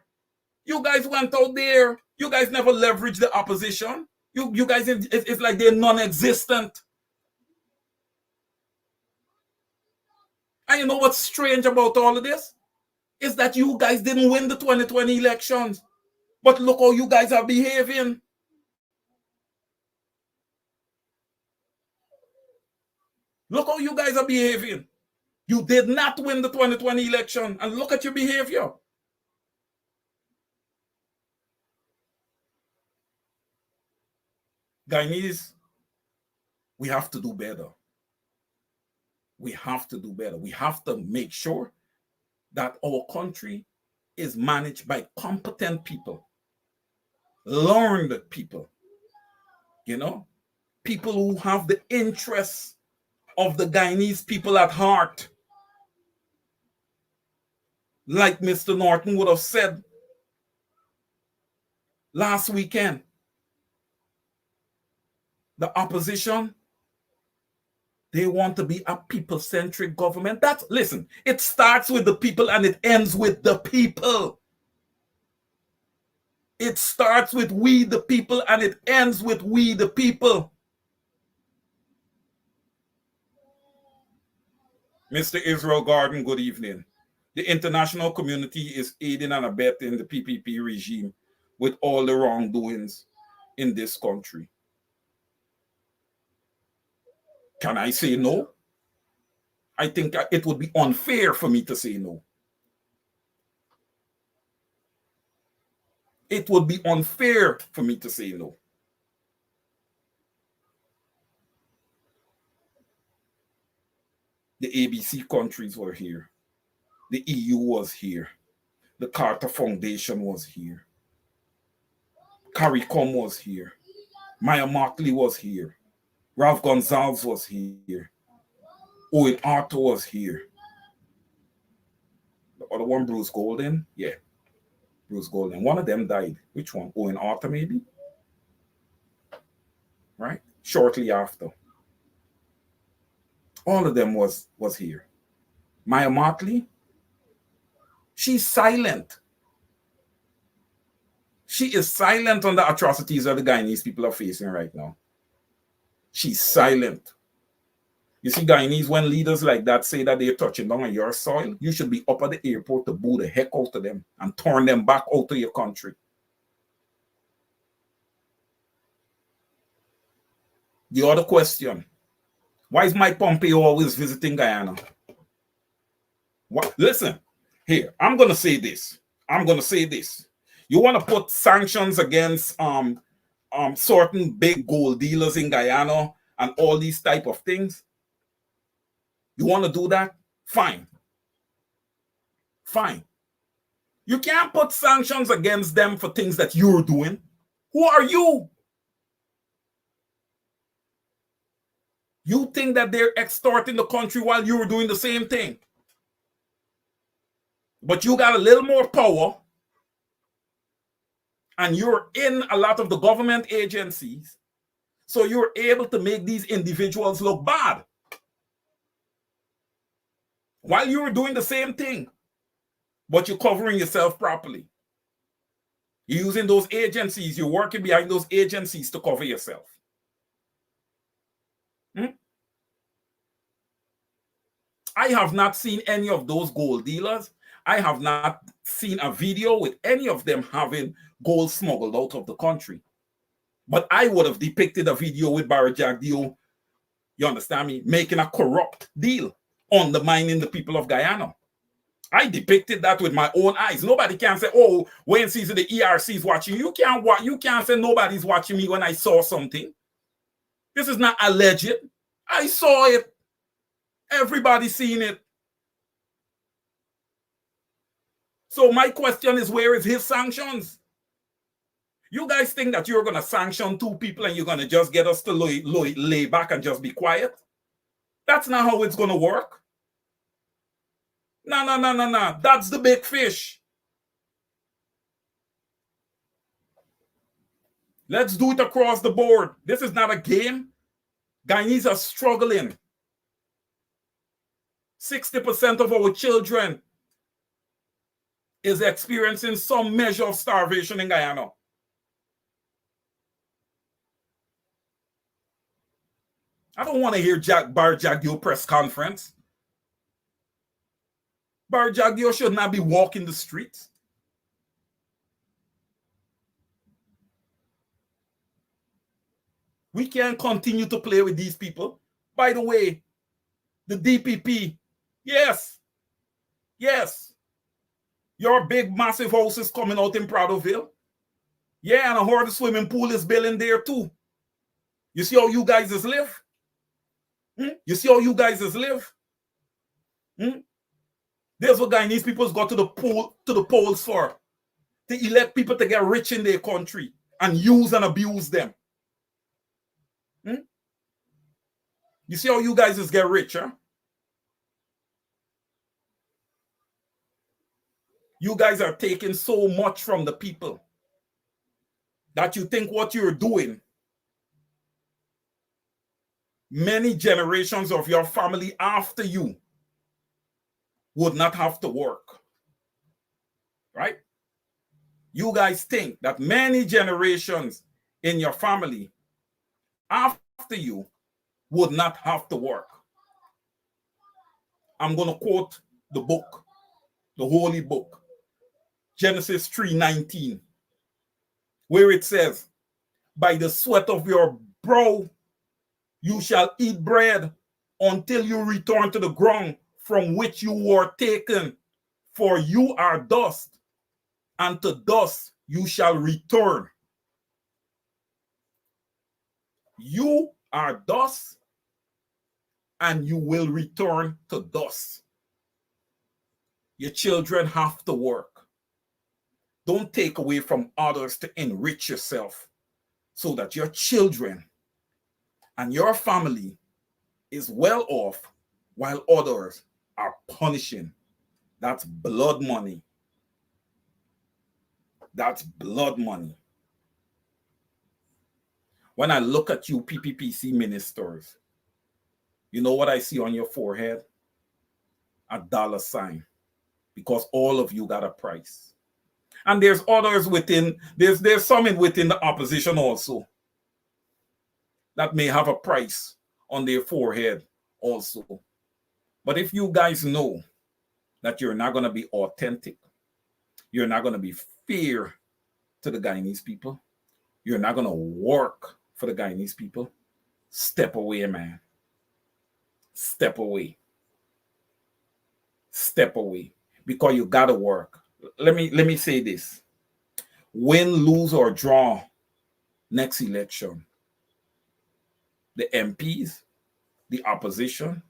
You guys went out there. You guys never leveraged the opposition. You guys, it's like they're non-existent. And you know what's strange about all of this? Is that you guys didn't win the 2020 elections. But look how you guys are behaving. Look how you guys are behaving. You did not win the 2020 election, and look at your behavior. Guyanese, we have to do better. We have to do better. We have to make sure that our country is managed by competent people, learned people, people who have the interests of the Guyanese people at heart. Like Mr. Norton would have said last weekend, the opposition, they want to be a people-centric government. Listen, it starts with the people and it ends with the people. It starts with we the people and it ends with we the people. Mr. Israel Garden, good evening. The international community is aiding and abetting the PPP regime with all the wrongdoings in this country. Can I say no? I think it would be unfair for me to say no. It would be unfair for me to say no. The ABC countries were here. The EU was here. The Carter Foundation was here. CARICOM was here. Maya Martley was here. Ralph Gonzalez was here. Owen Arthur was here. The other one, Bruce Golden. Yeah, Bruce Golden. One of them died. Which one? Owen Arthur, maybe? Right? Shortly after. All of them was here. Maya Martley, she's silent. She is silent on the atrocities that the Guyanese people are facing right now. She's silent. You see, Guyanese, when leaders like that say that they're touching down on your soil, you should be up at the airport to boo the heck out of them and turn them back out of your country. The other question, why is Mike Pompeo always visiting Guyana? Listen, here, I'm going to say this. You want to put sanctions against certain big gold dealers in Guyana and all these type of things? You want to do that? Fine. You can't put sanctions against them for things that you're doing. Who are you? You think that they're extorting the country while you're doing the same thing. But you got a little more power and you're in a lot of the government agencies, so you're able to make these individuals look bad while you're doing the same thing, but you're covering yourself properly. You're using those agencies. You're working behind those agencies to cover yourself. I have not seen any of those gold dealers. I have not seen a video with any of them having gold smuggled out of the country. But I would have depicted a video with Barry Jagdeo, you understand me, making a corrupt deal, undermining the people of Guyana. I depicted that with my own eyes. Nobody can say, oh, Wayne sees the ERC is watching. You can't say nobody's watching me when I saw something. This is not alleged. I saw it. Everybody's seen it. So my question is, where is his sanctions? You guys think that you're going to sanction two people and you're going to just get us to lay back and just be quiet? That's not how it's going to work. No. That's the big fish. Let's do it across the board. This is not a game. Guyanese are struggling. 60% of our children is experiencing some measure of starvation in Guyana. I don't want to hear Bar Jagdeo press conference. Bar Jagdeo should not be walking the streets. We can't continue to play with these people. By the way, the DPP, yes, your big massive house is coming out in Prattville. Yeah, and I heard the swimming pool is building there too. You see how you guys live? You see how you guys live? There's what Guyanese people's got to the polls for. To elect people to get rich in their country and use and abuse them. You see how you guys get rich, huh? You guys are taking so much from the people that you think what you're doing, many generations of your family after you would not have to work. Right? You guys think that many generations in your family after you would not have to work. I'm going to quote the book, the holy book, Genesis 3:19, where it says, by the sweat of your brow you shall eat bread until you return to the ground from which you were taken, for you are dust, and to dust you shall return. You are dust, and you will return to dust. Your children have to work. Don't take away from others to enrich yourself so that your children and your family is well off while others are punishing. That's blood money. That's blood money. When I look at you PPPC ministers, you know what I see on your forehead? A dollar sign. Because all of you got a price. And there's others within, there's some within the opposition also that may have a price on their forehead also. But if you guys know that you're not going to be authentic, you're not going to be fair to the Guyanese people, you're not going to work for the Guyanese people, step away, man. Step away. Step away. Because you got to work. Let me say this. Win, lose, or draw next election, the MPs, the opposition,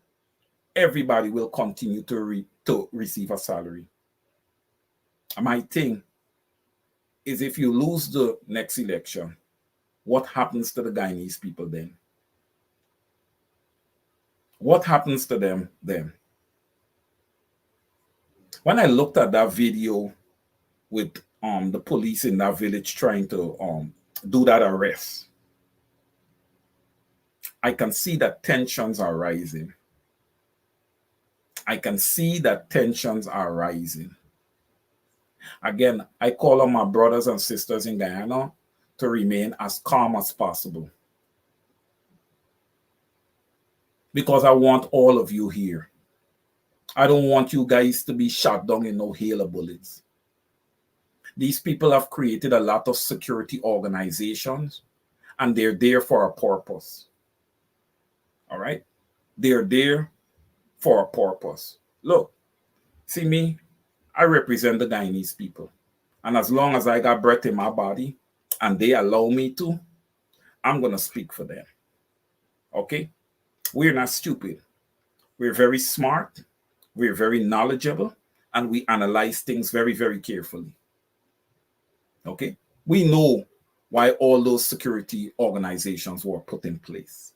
everybody will continue to receive a salary. My thing is, if you lose the next election, what happens to the Guyanese people then? What happens to them then? When I looked at that video with the police in that village trying to do that arrest, I can see that tensions are rising. I can see that tensions are rising. Again, I call on my brothers and sisters in Guyana to remain as calm as possible, because I want all of you here. I don't want you guys to be shot down in no hail of bullets. These people have created a lot of security organizations, and they're there for a purpose. All right? They're there for a purpose. Look, see me, I represent the Guyanese people. And as long as I got breath in my body and they allow me to, I'm going to speak for them. Okay? We're not stupid. We're very smart. We're very knowledgeable. And we analyze things very, very carefully. Okay? We know why all those security organizations were put in place.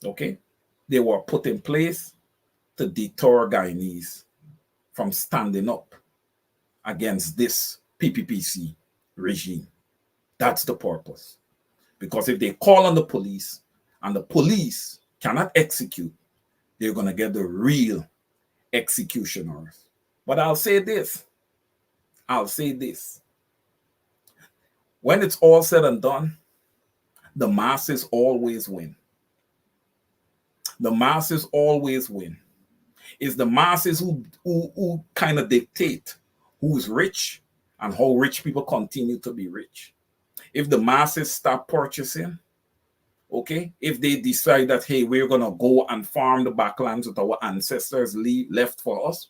Okay? They were put in place to deter Guyanese from standing up against this PPPC regime. That's the purpose. Because if they call on the police and the police cannot execute, they're going to get the real executioners. But I'll say this. When it's all said and done, the masses always win. The masses always win. It's the masses who kind of dictate who's rich and how rich people continue to be rich. If the masses stop purchasing, okay, if they decide that, hey, we're going to go and farm the backlands that our ancestors left for us,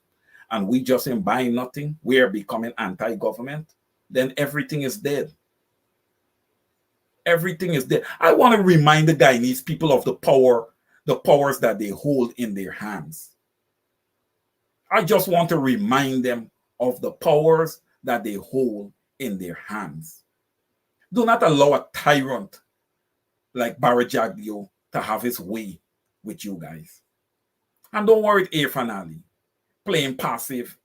and we just ain't buying nothing, we are becoming anti-government, then everything is dead. Everything is dead. I want to remind the Guyanese people of the powers that they hold in their hands. I just want to remind them of the powers that they hold in their hands. Do not allow a tyrant like Barajagio to have his way with you guys. And don't worry, Irfan Ali, playing passive,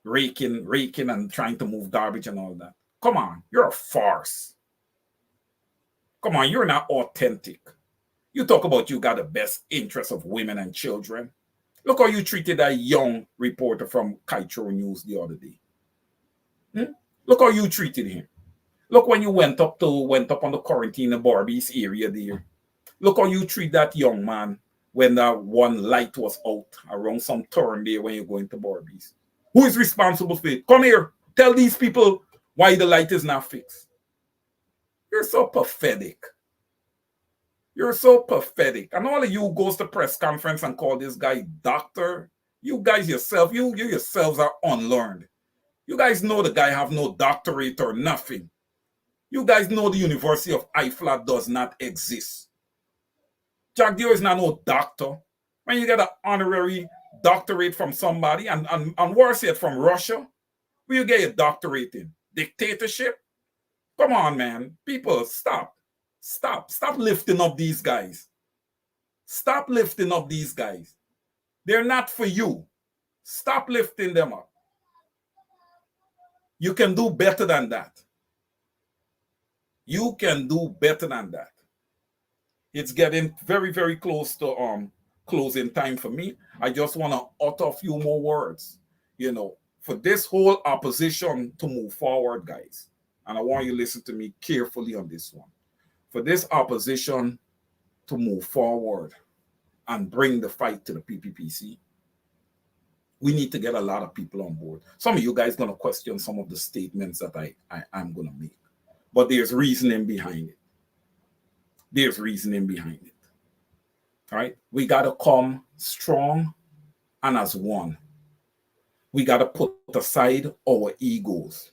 raking and trying to move garbage and all that. Come on, you're a farce. Come on, you're not authentic. You talk about you got the best interests of women and children. Look how you treated that young reporter from Kaitro News the other day. Look how you treated him. Look when you went up on the quarantine in Barbies area there. Look how you treat that young man when that one light was out around some turn there when you're going to Barbies. Who is responsible for it? Come here. Tell these people why the light is not fixed. You're so pathetic. You're so pathetic. And all of you goes to press conference and call this guy doctor. You guys yourself, you yourselves are unlearned. You guys know the guy have no doctorate or nothing. You guys know the University of IFLA does not exist. Jack Dio is not no doctor. When you get an honorary doctorate from somebody, and worse yet, from Russia, where you get your doctorate in? Dictatorship? Come on, man. People, stop. Stop lifting up these guys. Stop lifting up these guys. They're not for you. Stop lifting them up. You can do better than that. You can do better than that. It's getting very, very close to closing time for me. I just want to utter a few more words, for this whole opposition to move forward, guys. And I want you to listen to me carefully on this one. For this opposition to move forward and bring the fight to the PPPC, we need to get a lot of people on board. Some of you guys going to question some of the statements that I'm going to make. But there's reasoning behind it. There's reasoning behind it. All right? We got to come strong and as one. We got to put aside our egos.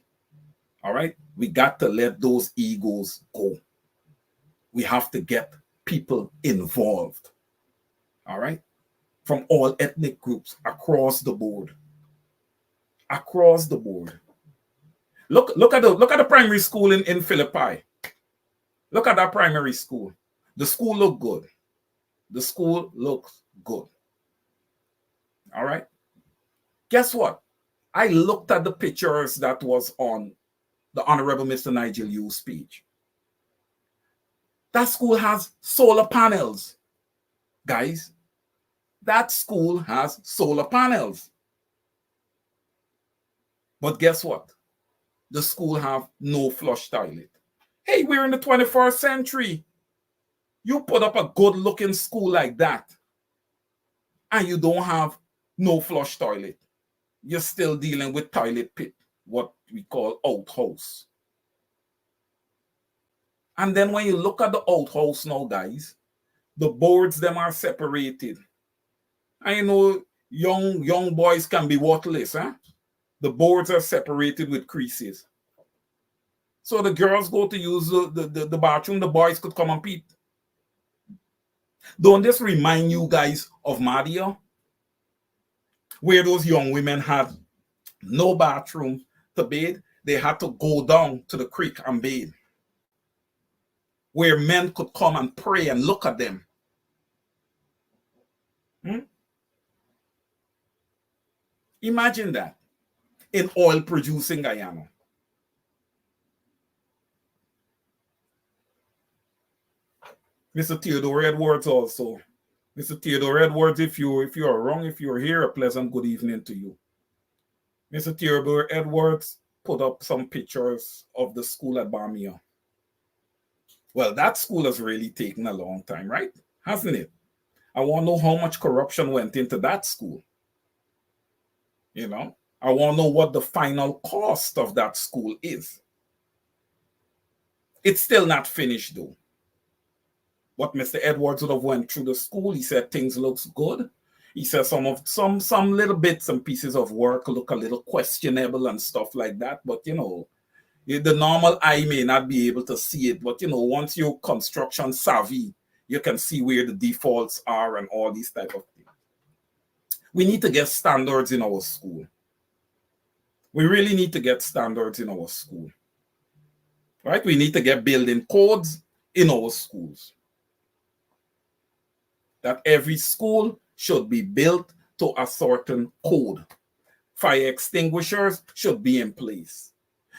All right? We got to let those egos go. We have to get people involved. All right? From all ethnic groups across the board. Across the board. Look at the primary school in Philippi. Look at that primary school. The school look good. The school looks good. All right? Guess what? I looked at the pictures that was on the Honorable Mr. Nigel Yu's speech. That school has solar panels. Guys, that school has solar panels. But guess what? The school have no flush toilet. Hey, we're in the 21st century. You put up a good looking school like that and you don't have no flush toilet. You're still dealing with toilet pit, what we call outhouse. And then when you look at the outhouse now, guys, the boards them are separated. I know young boys can be worthless, huh? The boards are separated with creases. So the girls go to use the bathroom, the boys could come and peep. Don't this remind you guys of Madia? Where those young women had no bathroom to bathe, they had to go down to the creek and bathe. Where men could come and pray and look at them. Hmm? Imagine that in oil producing Guyana. Mr. Theodore Edwards also. Mr. Theodore Edwards, if you're wrong, if you're here, a pleasant good evening to you. Mr. Theodore Edwards put up some pictures of the school at Bamia. Well, that school has really taken a long time, right? Hasn't it? I want to know how much corruption went into that school. You know, I want to know what the final cost of that school is. It's still not finished though. What Mr. Edwards would have went through the school, he said things looks good. He said some little bits and pieces of work look a little questionable and stuff like that. But you know, the normal eye may not be able to see it. But you know, once you're construction savvy, you can see where the defaults are and all these type of things. We need to get standards in our school. We really need to get standards in our school. Right? We need to get building codes in our schools. That every school should be built to a certain code. Fire extinguishers should be in place.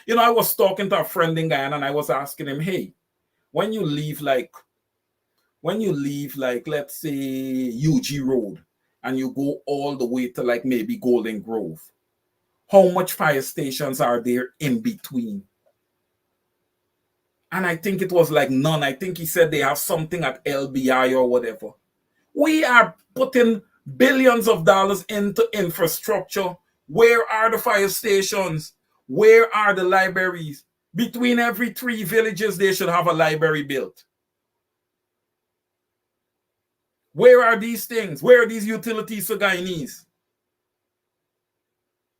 You know, I was talking to a friend in Guyana and I was asking him, hey, when you leave like, let's say UG Road and you go all the way to like maybe Golden Grove, how much fire stations are there in between? And I think it was like none. I think he said they have something at LBI or whatever. We are putting billions of dollars into infrastructure. Where are the fire stations? Where are the libraries? Between every 3 villages, they should have a library built. Where are these things? Where are these utilities for Guyanese?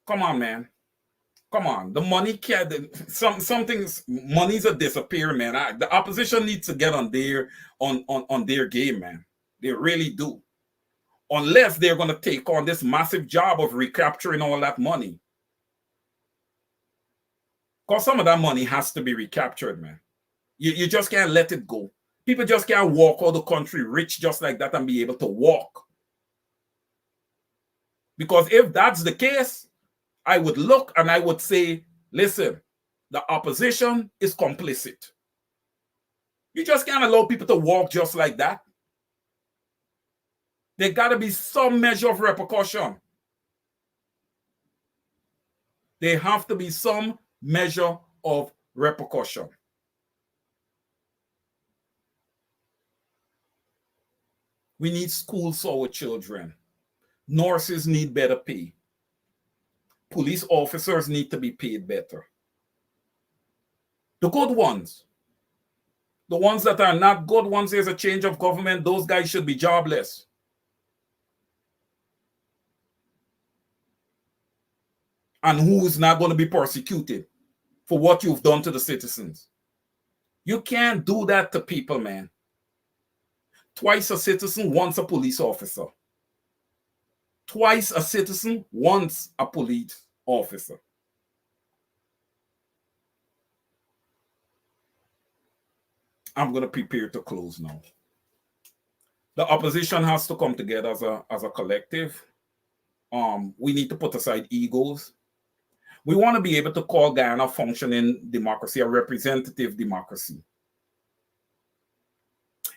Come on, man. Come on. The money can't, money's a disappearing, man. The opposition needs to get on their game, man. They really do. Unless they're going to take on this massive job of recapturing all that money. Because some of that money has to be recaptured, man. You just can't let it go. People just can't walk out the country rich just like that and be able to walk. Because if that's the case, I would look and I would say, listen, the opposition is complicit. You just can't allow people to walk just like that. There got to be some measure of repercussion. There have to be some measure of repercussion. We need schools for our children. Nurses need better pay. Police officers need to be paid better. The good ones. The ones that are not good, once there's a change of government, those guys should be jobless. And who is not going to be persecuted for what you've done to the citizens? You can't do that to people, man. Twice a citizen, once a police officer. Twice a citizen, once a police officer. I'm going to prepare to close now. The opposition has to come together as a collective. We need to put aside egos. We want to be able to call Guyana a functioning democracy, a representative democracy.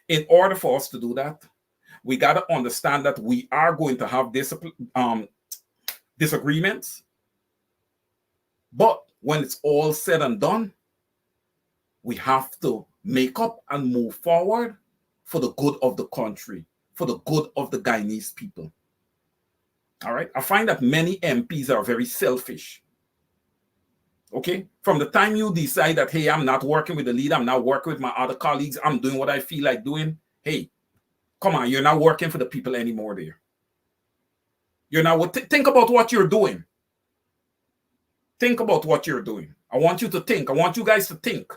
In order for us to do that, we got to understand that we are going to have disagreements. But when it's all said and done, we have to make up and move forward for the good of the country, for the good of the Guyanese people. All right. I find that many MPs are very selfish. Okay. From the time you decide that, hey, I'm not working with the leader, I'm not working with my other colleagues, I'm doing what I feel like doing. Hey, come on, you're not working for the people anymore there. You're not, think about what you're doing. Think about what you're doing. I want you to think. I want you guys to think.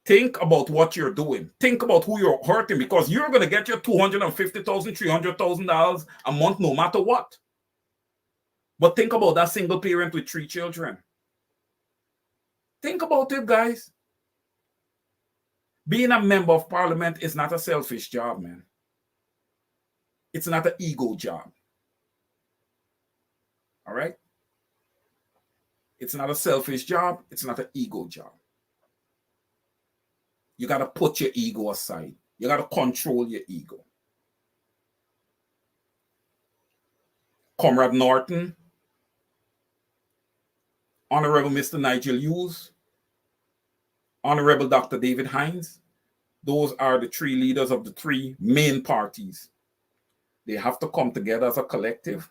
Think about what you're doing. Think about who you're hurting, because you're going to get your $250,000, $300,000 a month no matter what. But think about that single parent with 3 children. Think about it, guys. Being a member of parliament is not a selfish job, man. It's not an ego job. All right? It's not a selfish job. It's not an ego job. You got to put your ego aside. You got to control your ego. Comrade Norton, Honorable Mr. Nigel Hughes, Honorable Dr. David Hines, those are the 3 leaders of the 3 main parties. They have to come together as a collective.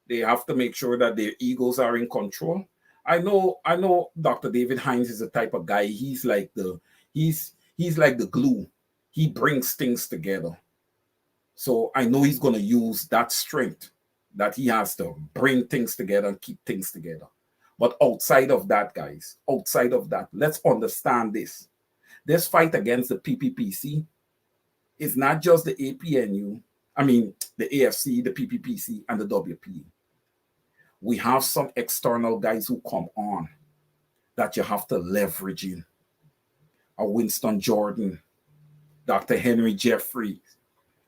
They have to make sure that their egos are in control. I know Dr. David Hines is the type of guy, he's like the glue. He brings things together. So I know he's going to use that strength that he has to bring things together and keep things together. But outside of that, guys, outside of that, let's understand this. This fight against the PPPC is not just the APNU, the AFC, the PPPC, and the WP. We have some external guys who come on that you have to leverage in. A Winston Jordan, Dr. Henry Jeffries,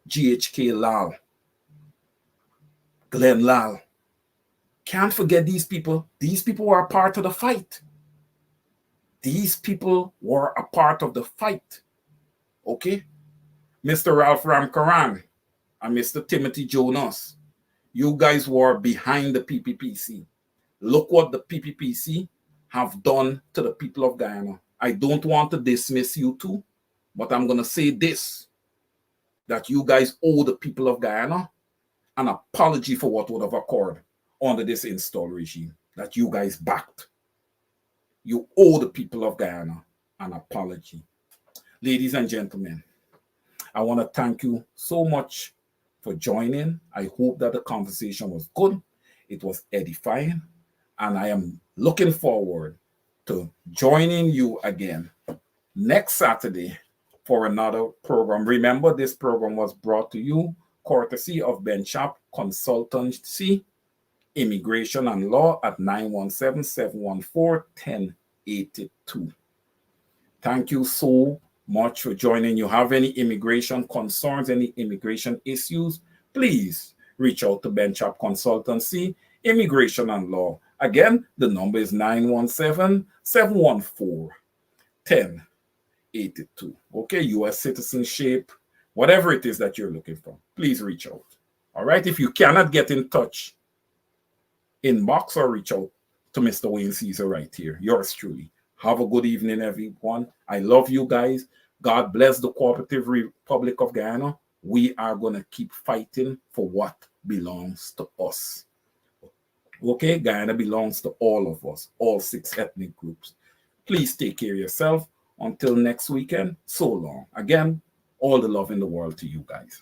GHK Lal, Glenn Lal. Can't forget these people. These people were a part of the fight. These people were a part of the fight. Okay? Mr. Ralph Ramkaran and Mr. Timothy Jonas, you guys were behind the PPPC. Look what the PPPC have done to the people of Guyana. I don't want to dismiss you two, but I'm going to say this, that you guys owe the people of Guyana an apology for what would have occurred under this install regime that you guys backed. You owe the people of Guyana an apology. Ladies and gentlemen, I want to thank you so much for joining. I hope that the conversation was good. It was edifying. And I am looking forward to joining you again next Saturday for another program. Remember, this program was brought to you courtesy of Benchap Consultancy, Immigration and Law at 917-714-1082. Thank you so much for joining. You have any immigration concerns, any immigration issues, please reach out to Benchap Consultancy, Immigration and Law. Again, the number is 917-714-1082. Okay, U.S. citizenship, whatever it is that you're looking for, please reach out. All right, if you cannot get in touch, inbox or reach out to Mr. Wayne Caesar right here. Yours truly. Have a good evening, everyone. I love you guys. God bless the Cooperative Republic of Guyana. We are going to keep fighting for what belongs to us. Okay, Guyana belongs to all of us, all 6 ethnic groups. Please take care of yourself. Until next weekend, so long. Again, all the love in the world to you guys.